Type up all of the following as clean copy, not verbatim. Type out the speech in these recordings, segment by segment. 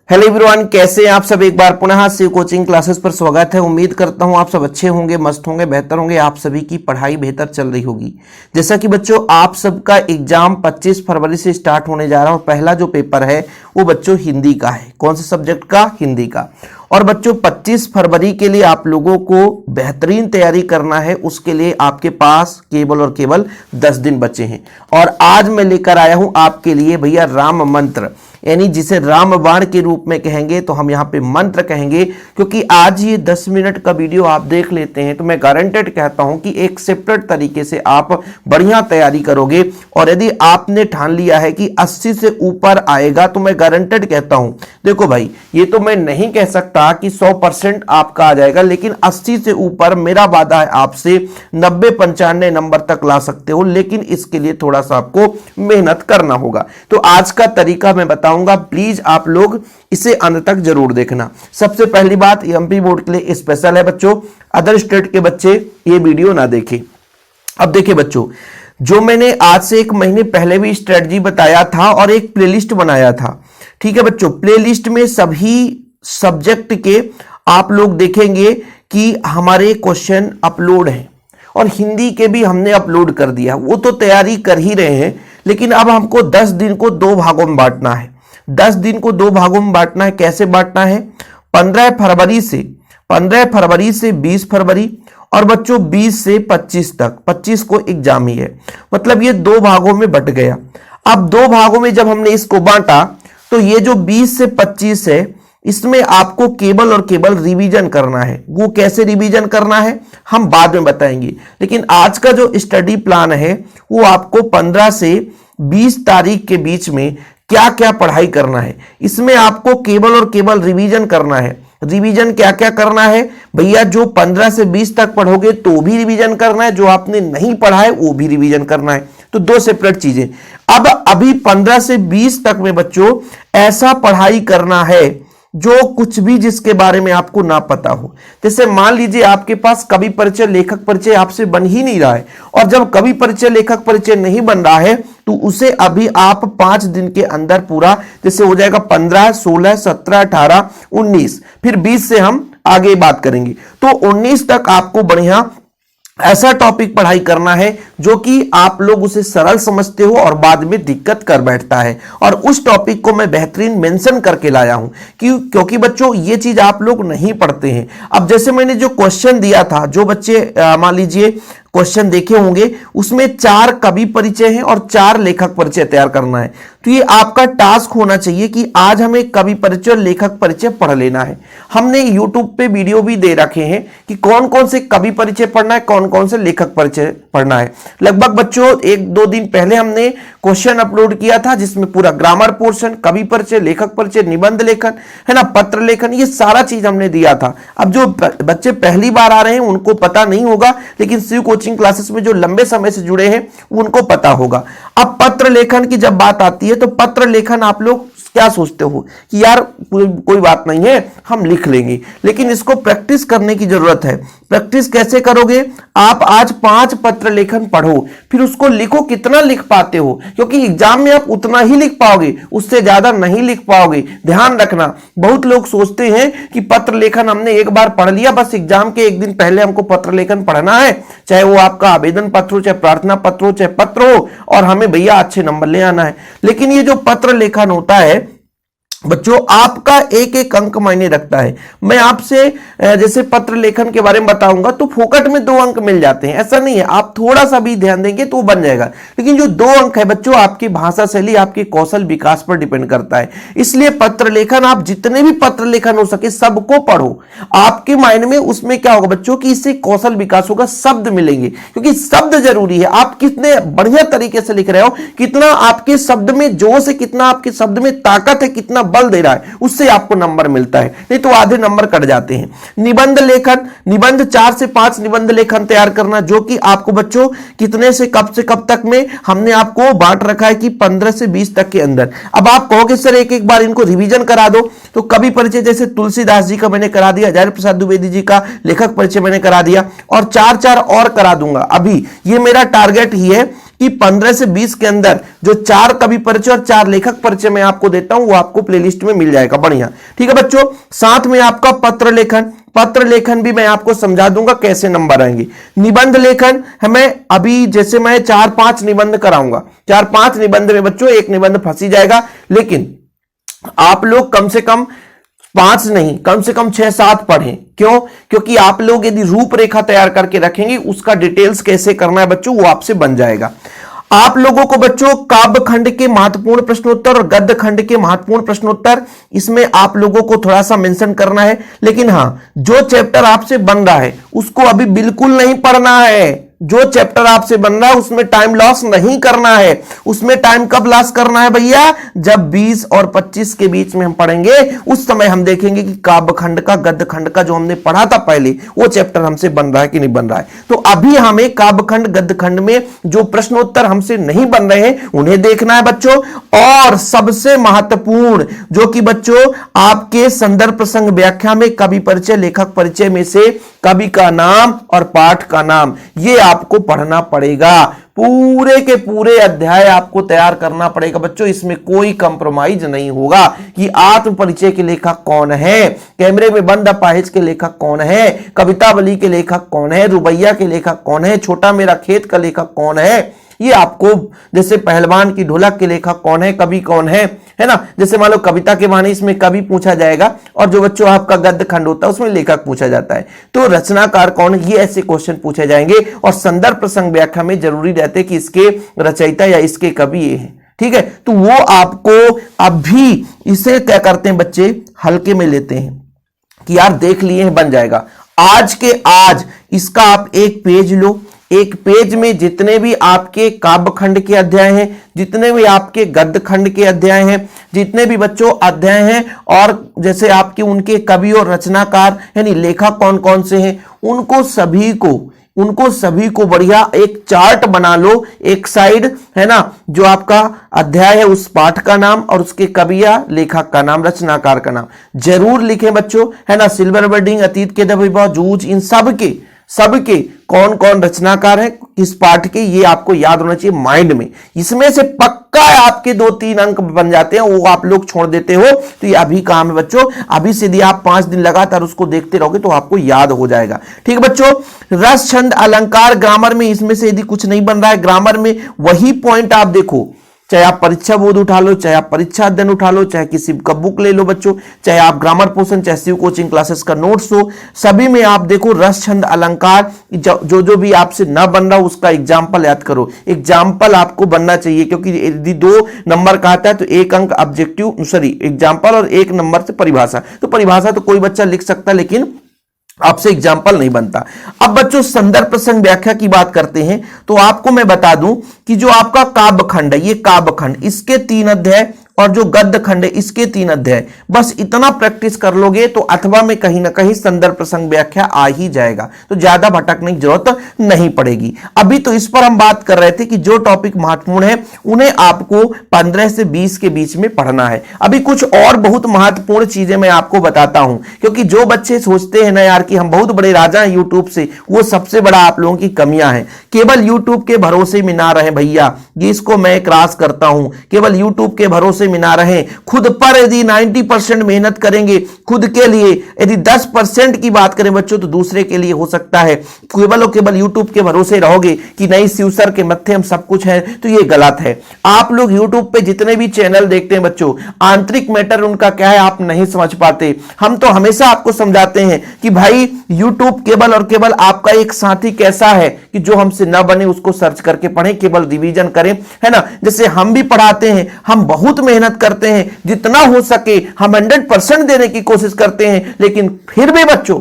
Hello everyone, कैसे हैं आप सब। एक बार पुनः शिव कोचिंग क्लासेस पर स्वागत है। उम्मीद करता हूं आप सब अच्छे होंगे, मस्त होंगे, बेहतर होंगे। आप सभी की पढ़ाई बेहतर चल रही होगी। जैसा कि बच्चों आप सबका एग्जाम 25 फरवरी से स्टार्ट होने जा रहा है और पहला जो पेपर है वो बच्चों हिंदी का है। कौन से सब्जेक्ट का? हिंदी का। और बच्चों 25 फरवरी के लिए आप लोगों को बेहतरीन तैयारी करना है। उसके लिए आपके पास केवल और केवल 10 दिन बचे हैं और आज मैं लेकर आया हूं आपके लिए भैया राम मंत्र, यानी जिसे रामबाण के रूप में कहेंगे तो हम यहाँ पे मंत्र कहेंगे। क्योंकि आज ये 10 मिनट का वीडियो आप देख लेते हैं तो मैं गारंटेड कहता हूं कि एक सेपरेट तरीके से आप बढ़िया तैयारी करोगे। और यदि आपने ठान लिया है कि 80 से ऊपर आएगा तो मैं गारंटेड कहता हूं, देखो भाई ये तो मैं नहीं कह सकता कि 100% आपका आ जाएगा, लेकिन 80 से ऊपर मेरा वादा है आपसे 90-95 नंबर तक ला सकते हो। लेकिन इसके लिए थोड़ा सा आपको मेहनत करना होगा। तो आज का तरीका मैं बताऊंगा, प्लीज आप लोग इसे अंत तक जरूर देखना। सबसे पहली बात, एमपी बोर्ड के लिए स्पेशल है बच्चों, अदर स्टेट के बच्चे ये वीडियो ना देखें। अब देखिए बच्चों, जो मैंने आज से 1 महीने पहले भी स्ट्रेटजी बताया था और एक प्लेलिस्ट बनाया था, ठीक है बच्चों। प्लेलिस्ट में सभी सब्जेक्ट के आप लोग देखेंगे कि हमारे क्वेश्चन अपलोड हैं और हिंदी के भी हमने अपलोड कर दिया। वो तो तैयारी कर ही रहे हैं, लेकिन अब हमको 10 दिन को 2 भागों में बांटना है। 10 दिन को 2 भागों में बांटना है। कैसे बांटना है? 15 फरवरी से 20 फरवरी और बच्चों 20 से 25 तक। 25 को एग्जाम ही है, मतलब ये 2 भागों में बट गया। अब 2 भागों में जब हमने इसको बांटा तो ये जो 20 से 25 है इसमें आपको केवल और केवल रिवीजन करना है। वो कैसे रिवीजन करना है हम बाद में बताएंगे, लेकिन आज का जो स्टडी प्लान है वो आपको 15 से 20 तारीख के बीच में क्या क्या पढ़ाई करना है, इसमें आपको केवल और केवल रिवीजन करना है। रिवीजन क्या क्या करना है भैया? जो 15 से 20 तक पढ़ोगे तो भी रिवीजन करना है, जो आपने नहीं पढ़ा है वो भी रिवीजन करना है। तो 2 सेपरेट चीजें। अब अभी 15 से 20 तक में बच्चों ऐसा पढ़ाई करना है जो कुछ भी जिसके बारे में आपको ना पता हो। जैसे मान लीजिए आपके पास कवि परिचय, लेखक परिचय आपसे बन ही नहीं रहा है, और जब कवि परिचय, लेखक परिचय नहीं बन रहा है तो उसे अभी आप 5 दिन के अंदर पूरा, जैसे हो जाएगा 15, 16, 17, 18, 19, फिर 20 से हम आगे बात करेंगे। तो 19 तक आपको बढ़िया ऐसा टॉपिक पढ़ाई करना है जो कि आप लोग उसे सरल समझते हो और बाद में दिक्कत कर बैठता है। और उस टॉपिक को मैं बेहतरीन मेंशन करके लाया हूं क्योंकि बच्चों ये चीज आप लोग नहीं पढ़ते हैं। अब जैसे मैंने जो क्वेश्चन दिया था, जो बच्चे मान लीजिए क्वेश्चन देखे होंगे, उसमें 4 कवि परिचय हैं और 4 लेखक परिचय तैयार करना है। तो ये आपका टास्क होना चाहिए कि आज हमें कवि परिचय और लेखक परिचय पढ़ लेना है। हमने यूट्यूब पे वीडियो भी दे रखे हैं कि कौन कौन से कवि परिचय पढ़ना है, कौन कौन से लेखक परिचय पढ़ना है। लगभग बच्चों 1-2 दिन पहले हमने क्वेश्चन अपलोड किया था जिसमें पूरा ग्रामर पोर्शन, कवि परिचय, लेखक परिचय, निबंध लेखन है ना, पत्र लेखन, ये सारा चीज हमने दिया था। अब जो बच्चे पहली बार आ रहे हैं उनको पता नहीं होगा, लेकिन शिव कोचिंग क्लासेस में जो लंबे समय से जुड़े हैं उनको पता होगा। अब पत्र लेखन की जब बात आती है तो पत्र लेखन आप लोग क्या सोचते हो कि यार कोई बात नहीं है, हम लिख लेंगे, लेकिन इसको प्रैक्टिस करने की जरूरत है। प्रैक्टिस कैसे करोगे? आप आज 5 पत्र लेखन पढ़ो, फिर उसको लिखो। कितना लिख पाते हो, क्योंकि एग्जाम में आप उतना ही लिख पाओगे, उससे ज्यादा नहीं लिख पाओगे। ध्यान रखना, बहुत लोग सोचते हैं कि पत्र लेखन हमने एक बार पढ़ लिया, बस एग्जाम के 1 दिन पहले हमको पत्र लेखन पढ़ना है, चाहे वो आपका आवेदन पत्र हो, चाहे प्रार्थना पत्र हो, चाहे पत्र हो, और हमें भैया अच्छे नंबर ले आना है। लेकिन ये जो पत्र लेखन होता है बच्चों, आपका एक एक अंक मायने रखता है। मैं आपसे जैसे पत्र लेखन के बारे में बताऊंगा तो फोकट में 2 अंक मिल जाते हैं, ऐसा नहीं है। आप थोड़ा सा भी ध्यान देंगे तो बन जाएगा, लेकिन जो 2 अंक है बच्चों, आपकी भाषा शैली, आपके कौशल विकास पर डिपेंड करता है। इसलिए पत्र लेखन, आप जितने भी पत्र लेखन हो सके सबको पढ़ो। आपके माइंड में उसमें क्या होगा बच्चों कि इससे कौशल विकास होगा, शब्द मिलेंगे, क्योंकि शब्द जरूरी है। आप कितने बढ़िया तरीके से लिख रहे हो, कितना आपके शब्द में जोश है, कितना आपके शब्द में ताकत है, कितना बल दे रहा है, उससे आपको नंबर मिलता है, नहीं तो आधे नंबर कट जाते हैं। निबंध लेखन, निबंध 4 से 5 निबंध लेखन तैयार करना, जो कि आपको बच्चों कितने से कब तक में हमने आपको बांट रखा है कि 15 से 20 तक के अंदर। अब आप कहोगे सर एक बार इनको रिवीजन करा दो, तो कवि परिचय जैसे तुलसीदास जी का मैंने करा दिया, हजारी प्रसाद द्विवेदी जी का लेखक परिचय मैंने करा दिया, और 4 और करा दूंगा। अभी ये मेरा टारगेट ही है कि 15 से 20 के अंदर जो 4 कवि परिचय और 4 लेखक परिचय मैं आपको देता हूं वो आपको प्लेलिस्ट में मिल जाएगा। बढ़िया, ठीक है बच्चों। साथ में आपका पत्र लेखन भी मैं आपको समझा दूंगा कैसे नंबर आएंगे। निबंध लेखन हमें अभी जैसे मैं 4-5 निबंध कराऊंगा, 4-5 निबंध में बच्चों एक निबंध फंसी जाएगा, लेकिन आप लोग कम से कम 5 नहीं, कम से कम 6-7 पढ़ें। क्यों? क्योंकि आप लोग यदि रूपरेखा तैयार करके रखेंगे, उसका डिटेल्स कैसे करना है बच्चों वो आपसे बन जाएगा। आप लोगों को बच्चों काव्य खंड के महत्वपूर्ण प्रश्नोत्तर और गद्य खंड के महत्वपूर्ण प्रश्नोत्तर इसमें आप लोगों को थोड़ा सा मेंशन करना है, लेकिन हां जो चैप्टर आपसे बन रहा है उसको अभी बिल्कुल नहीं पढ़ना है। जो चैप्टर आपसे बन रहा है उसमें टाइम लॉस नहीं करना है। उसमें टाइम कब लॉस करना है भैया? जब 20 और 25 के बीच में हम पढ़ेंगे, उस समय हम देखेंगे कि काव्य खंड का, गद्य खंड का जो हमने पढ़ा था पहले, वो चैप्टर हमसे बन रहा है कि नहीं बन रहा है। तो अभी हमें काव्य खंड, गद्य खंड में जो प्रश्नोत्तर हमसे नहीं बन रहे हैं उन्हें देखना है बच्चों। और सबसे महत्वपूर्ण जो कि बच्चों आपके संदर्भ प्रसंग व्याख्या में कवि परिचय, लेखक परिचय में से कवि का नाम और पाठ का नाम, ये आपको पढ़ना पड़ेगा। पूरे के पूरे अध्याय आपको तैयार करना पड़ेगा बच्चों। इसमें कोई कंप्रोमाइज नहीं होगा कि आत्म परिचय के लेखक कौन है, कैमरे में बंद अपाहिज के लेखक कौन है, कवितावली के लेखक कौन है, रुबैया के लेखक कौन है, छोटा मेरा खेत का लेखक कौन है, ये आपको, जैसे पहलवान की ढोलक के लेखक कौन है, कवि कौन है ना। जैसे मान लो कविता के माने इसमें कवि पूछा जाएगा, और जो बच्चों आपका गद्य खंड होता है उसमें लेखक पूछा जाता है। तो रचनाकार कौन है, ये ऐसे क्वेश्चन पूछे जाएंगे। और संदर्भ प्रसंग व्याख्या में जरूरी रहते कि इसके रचयिता या इसके कवि ये है, ठीक है। तो वो आपको अभी इसे क्या करते हैं बच्चे, हल्के में लेते हैं कि यार देख लिए हैं बन जाएगा। आज के आज इसका आप एक पेज लो, एक पेज में जितने भी आपके काव्य खंड के अध्याय हैं, जितने भी आपके गद्य खंड के अध्याय हैं, जितने भी बच्चों अध्याय हैं, और जैसे आपके उनके कवि और रचनाकार यानी लेखक कौन कौन से हैं, उनको सभी को बढ़िया एक चार्ट बना लो। एक साइड है ना, जो आपका अध्याय है उस पाठ का नाम और उसके कवि या लेखक का नाम, रचनाकार का नाम जरूर लिखें बच्चों, है ना। सिल्वर बर्डिंग, अतीत के वैभव, जूझ, इन सबके कौन कौन रचनाकार है, किस पाठ के, ये आपको याद होना चाहिए माइंड में। इसमें से पक्का आपके 2-3 अंक बन जाते हैं, वो आप लोग छोड़ देते हो। तो ये अभी काम है बच्चों, अभी से यदि आप 5 दिन लगातार उसको देखते रहोगे तो आपको याद हो जाएगा, ठीक है बच्चों। रस, छंद, अलंकार, ग्रामर में इसमें से यदि कुछ नहीं बन रहा है, ग्रामर में वही पॉइंट आप देखो, चाहे आप परीक्षा बोध उठा लो, चाहे आप परीक्षा अध्ययन उठा लो, चाहे किसी का बुक ले लो बच्चों, चाहे आप ग्रामर पोर्शन, चाहे शिव कोचिंग क्लासेस का नोट्स हो, सभी में आप देखो रस, छंद, अलंकार, जो भी आपसे ना बन रहा उसका एग्जाम्पल याद करो। एग्जाम्पल आपको बनना चाहिए, क्योंकि यदि 2 नंबर का आता है तो 1 अंक एग्जाम्पल और 1 नंबर से परिभाषा। तो परिभाषा तो कोई बच्चा लिख सकता, लेकिन आपसे एग्जाम्पल नहीं बनता। अब बच्चों संदर्भ प्रसंग व्याख्या की बात करते हैं, तो आपको मैं बता दूं कि जो आपका काव्य खंड है, ये काव्य खंड, इसके 3 अध्याय, और जो गद्य खंड है इसके 3 अध्याय, बस इतना प्रैक्टिस कर लोगे तो अथवा में कहीं ना कहीं संदर्भ प्रसंग व्याख्या आ ही जाएगा। तो ज्यादा भटकने की जरूरत नहीं पड़ेगी। अभी तो इस पर हम बात कर रहे थे कि जो टॉपिक महत्वपूर्ण है उन्हें आपको 15 से 20 के बीच में पढ़ना है। अभी कुछ और बहुत महत्वपूर्ण चीजें मैं आपको बताता हूं, क्योंकि जो बच्चे सोचते हैं ना यार कि हम बहुत बड़े राजा हैं यूट्यूब से, वो सबसे बड़ा आप लोगों की कमियां हैं। केवल यूट्यूब के भरोसे में ना रहे भैया, ये इसको मैं क्रॉस करता हूं। केवल यूट्यूब के भरोसे में ना रहे, खुद पर यदि 90% मेहनत करेंगे खुद के लिए, यदि 10% की बात करें बच्चों तो दूसरे के लिए हो सकता है। केवल और केवल यूट्यूब के भरोसे रहोगे कि नहीं शिव सर के मत्थे हम सब कुछ है, तो ये गलत है। आप लोग यूट्यूब पे जितने भी चैनल देखते हैं बच्चों, आंतरिक मैटर उनका क्या है आप नहीं समझ पाते। हम तो हमेशा आपको समझाते हैं कि भाई यूट्यूब केवल और केवल आपका एक साथी कैसा है कि जो हमसे न बने उसको सर्च करके पढ़ें, केवल रिवीजन करें, है ना। जैसे हम भी पढ़ाते हैं, हम बहुत मेहनत करते हैं, जितना हो सके हम 100% देने की कोशिश करते हैं, लेकिन फिर भी बच्चों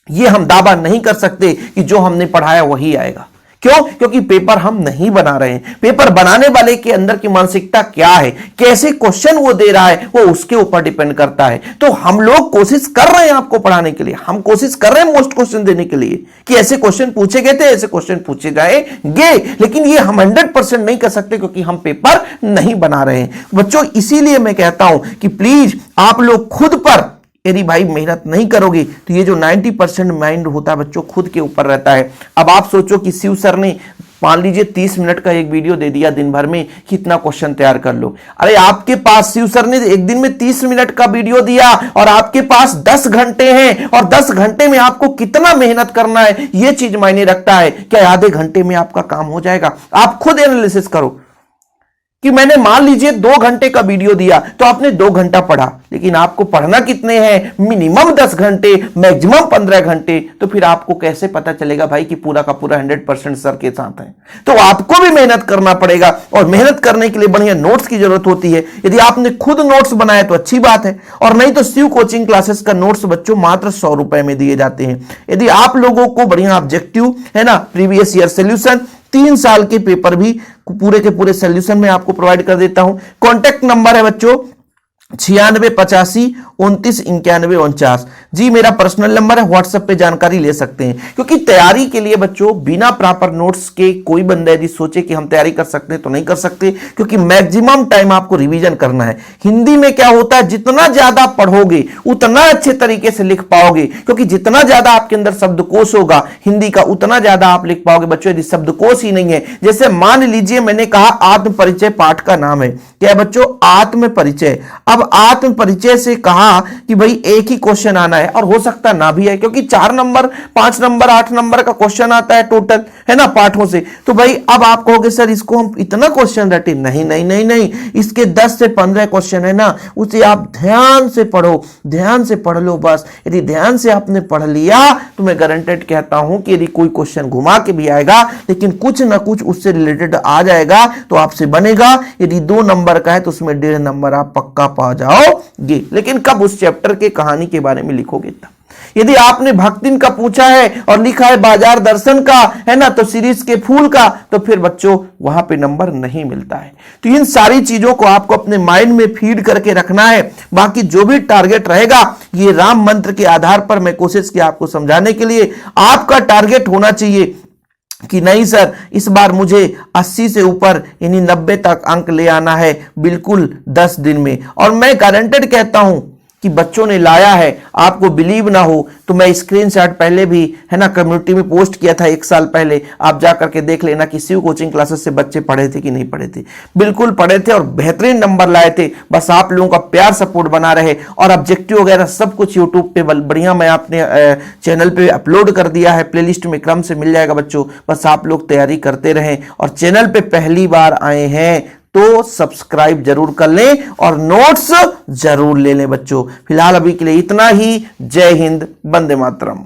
ये हम दावा नहीं कर सकते कि जो हमने पढ़ाया वही आएगा। क्यों? क्योंकि पेपर हम नहीं बना रहे हैं। पेपर बनाने वाले के अंदर की मानसिकता क्या है, कैसे क्वेश्चन वो दे रहा है, वो उसके ऊपर डिपेंड करता है। तो हम लोग कोशिश कर रहे हैं आपको पढ़ाने के लिए, हम कोशिश कर रहे हैं मोस्ट क्वेश्चन देने के लिए कि ऐसे क्वेश्चन पूछे गए थे, ऐसे क्वेश्चन पूछे जाएंगे, लेकिन ये हम 100% नहीं कर सकते क्योंकि हम पेपर नहीं बना रहे हैं बच्चों। इसीलिए मैं कहता हूं कि प्लीज आप लोग खुद पर यदि भाई मेहनत नहीं करोगे तो ये जो 90% माइंड होता है बच्चों खुद के ऊपर रहता है। अब आप सोचो कि शिव सर ने मान लीजिए 30 मिनट का एक वीडियो दे दिया दिन भर में, कितना क्वेश्चन तैयार कर लो। अरे आपके पास शिव सर ने एक दिन में 30 मिनट का वीडियो दिया और आपके पास 10 घंटे हैं, और 10 घंटे में आपको कितना मेहनत करना है यह चीज मायने रखता है। क्या आधे घंटे में आपका काम हो जाएगा? आप खुद एनालिसिस करो कि मैंने मान लीजिए 2 घंटे का वीडियो दिया तो आपने 2 घंटा पढ़ा, लेकिन आपको पढ़ना कितने हैं? मिनिमम 10 घंटे, मैक्सिमम 15 घंटे। तो फिर आपको कैसे पता चलेगा भाई कि पूरा का पूरा 100% सर के साथ है? तो आपको भी मेहनत करना पड़ेगा, और मेहनत करने के लिए बढ़िया नोट्स की जरूरत होती है। यदि आपने खुद नोट्स बनाए तो अच्छी बात है, और नहीं तो शिव कोचिंग क्लासेस का नोट्स बच्चों मात्र 100 रुपए में दिए जाते हैं। यदि आप लोगों को बढ़िया ऑब्जेक्टिव है ना, प्रीवियस ईयर सोल्यूशन, 3 साल के पेपर भी पूरे के पूरे सोल्यूशन में आपको प्रोवाइड कर देता हूं। कॉन्टैक्ट नंबर है बच्चों 9685299149। जी मेरा पर्सनल नंबर है, व्हाट्सएप पे जानकारी ले सकते हैं। क्योंकि तैयारी के लिए बच्चों बिना प्रॉपर नोट्स के कोई बंदा यदि सोचे कि हम तैयारी कर सकते हैं तो नहीं कर सकते, क्योंकि मैक्सिमम टाइम आपको रिवीजन करना है। हिंदी में क्या होता है, जितना ज्यादा पढ़ोगे उतना अच्छे तरीके से लिख पाओगे, क्योंकि जितना ज्यादा आपके अंदर शब्दकोश होगा हिंदी का उतना ज्यादा आप लिख पाओगे। बच्चों यदि शब्दकोश ही नहीं है, जैसे मान लीजिए मैंने कहा आत्म परिचय पाठ का नाम है, क्या है बच्चों? आत्म परिचय। अब आत्म परिचय से कहा कि भाई एक ही क्वेश्चन आना है, और हो सकता ना भी है, क्योंकि 4 नंबर 5 नंबर 8 नंबर का क्वेश्चन आता है टोटल, है ना, पाठों से। तो भाई अब आप कहोगे सर इसको हम इतना क्वेश्चन रटे, नहीं नहीं नहीं नहीं, इसके 10 से 15 क्वेश्चन है ना, उसे आप ध्यान से पढ़ो, ध्यान से पढ़ लो बस। यदि ध्यान से आपने पढ़ लिया तो मैं गारंटेड कहता हूं कि यदि कोई क्वेश्चन घुमा के भी आएगा लेकिन कुछ ना कुछ उससे रिलेटेड आ जाएगा तो आपसे बनेगा। यदि 2 नंबर का है तो उसमें 1.5 नंबर आप पक्का पा जाओगे, लेकिन कब? उस चैप्टर के कहानी के बारे में लिखोगे तब। यदि आपने भक्तिन का पूछा है और लिखा है बाजार दर्शन का, है ना, तो सीरीज के फूल का, तो फिर बच्चों वहां पे नंबर नहीं मिलता है। तो इन सारी चीजों को आपको अपने माइंड में फीड करके रखना है। बाकी जो भी टारगेट रहेगा ये राम मंत्र के आधार पर मैं कोशिश की आपको समझाने के लिए। आपका टारगेट होना चाहिए कि नहीं सर इस बार मुझे 80 से ऊपर यानी 90 तक अंक ले आना है, बिल्कुल 10 दिन में। और मैं गारंटेड कहता हूं कि बच्चों ने लाया है। आपको बिलीव ना हो तो मैं स्क्रीनशॉट पहले भी, है ना, कम्युनिटी में पोस्ट किया था 1 साल पहले, आप जा करके देख लेना कि शिव कोचिंग क्लासेस से बच्चे पढ़े थे कि नहीं पढ़े थे। बिल्कुल पढ़े थे और बेहतरीन नंबर लाए थे। बस आप लोगों का प्यार सपोर्ट बना रहे, और ऑब्जेक्टिव वगैरह सब कुछ यूट्यूब पे बढ़िया मैं अपने चैनल पे अपलोड कर दिया है, प्लेलिस्ट में क्रम से मिल जाएगा बच्चों। बस आप लोग तैयारी करते रहें, और चैनल पे पहली बार आए हैं तो सब्सक्राइब जरूर कर लें और नोट्स जरूर ले लें बच्चों। फिलहाल अभी के लिए इतना ही। जय हिंद, वंदे मातरम।